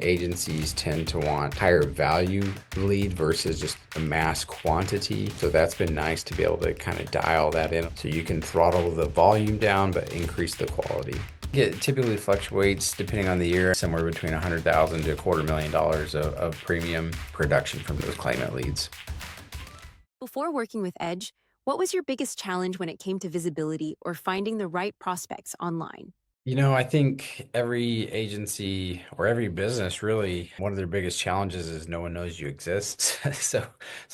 Agencies tend to want higher value lead versus just a mass quantity. So that's been nice to be able to kind of dial that in so you can throttle the volume down but increase the quality. It typically fluctuates depending on the year, somewhere between $100,000 to $250,000 of premium production from those claimant leads. Before working with Edge, what was your biggest challenge when it came to visibility or finding the right prospects online? I think every agency or every business really, one of their biggest challenges is no one knows you exist. So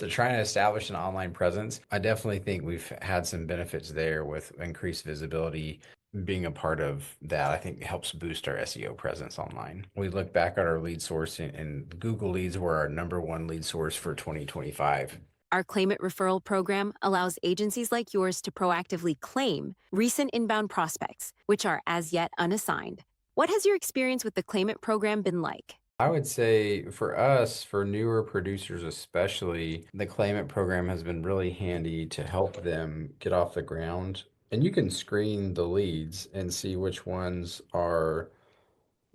trying to establish an online presence, I definitely think we've had some benefits there with increased visibility. Being a part of that, I think helps boost our SEO presence online. We look back at our lead source and Google Leads were our number one lead source for 2025. Our Claim It referral program allows agencies like yours to proactively claim recent inbound prospects, which are as yet unassigned. What has your experience with the Claim It program been like? I would say for us, for newer producers especially, the Claimant program has been really handy to help them get off the ground. And you can screen the leads and see which ones are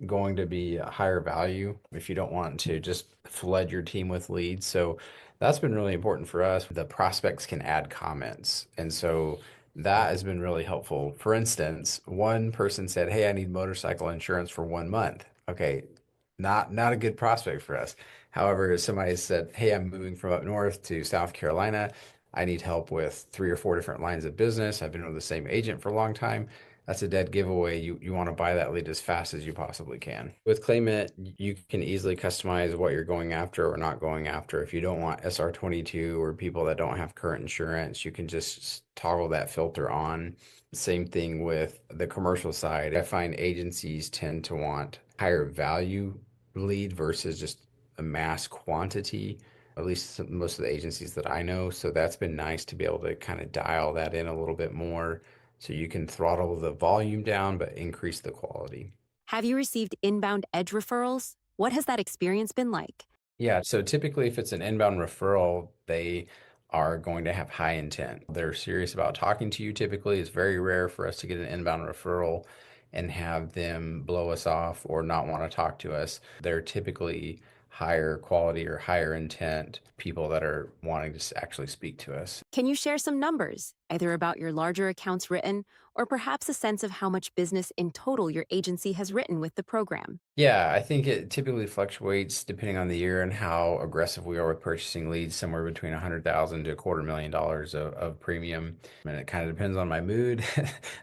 going to be a higher value if you don't want to just flood your team with leads. So that's been really important for us. The prospects can add comments. And so that has been really helpful. For instance, one person said, "Hey, I need motorcycle insurance for 1 month." Okay, not a good prospect for us. However, if somebody said, "Hey, I'm moving from up north to South Carolina. I need help with 3 or 4 different lines of business. I've been with the same agent for a long time." That's a dead giveaway. You want to buy that lead as fast as you possibly can. With Claimant, you can easily customize what you're going after or not going after. If you don't want SR22 or people that don't have current insurance, you can just toggle that filter on. Same thing with the commercial side. I find agencies tend to want higher value lead versus just a mass quantity, at least most of the agencies that I know. So that's been nice to be able to kind of dial that in a little bit more so you can throttle the volume down but increase the quality. Have you received inbound Edge referrals? What has that experience been like? Yeah, so typically if it's an inbound referral, they are going to have high intent. They're serious about talking to you typically. It's very rare for us to get an inbound referral and have them blow us off or not want to talk to us. They're typically higher quality or higher intent people that are wanting to actually speak to us. Can you share some numbers, either about your larger accounts written or perhaps a sense of how much business in total your agency has written with the program? Yeah, I think it typically fluctuates depending on the year and how aggressive we are with purchasing leads, somewhere between $100,000 to $250,000 of premium. And it kind of depends on my mood,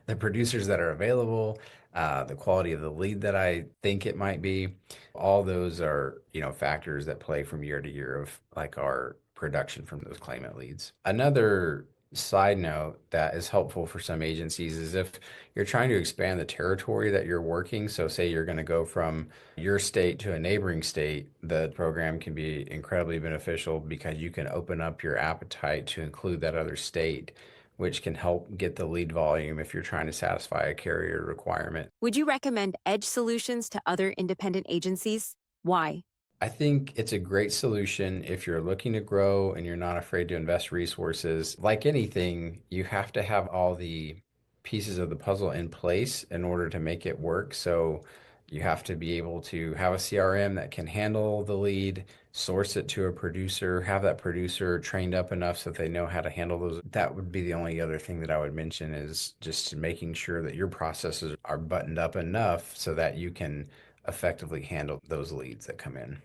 the producers that are available, the quality of the lead that I think it might be. All those are, factors that play from year to year of like our production from those claimant leads. Another side note that is helpful for some agencies is if you're trying to expand the territory that you're working. So say you're going to go from your state to a neighboring state, the program can be incredibly beneficial because you can open up your appetite to include that other state, which can help get the lead volume if you're trying to satisfy a carrier requirement. Would you recommend Edge solutions to other independent agencies? Why? I think it's a great solution if you're looking to grow and you're not afraid to invest resources. Like anything, you have to have all the pieces of the puzzle in place in order to make it work. So you have to be able to have a CRM that can handle the lead, source it to a producer, have that producer trained up enough so that they know how to handle those. That would be the only other thing that I would mention is just making sure that your processes are buttoned up enough so that you can effectively handle those leads that come in.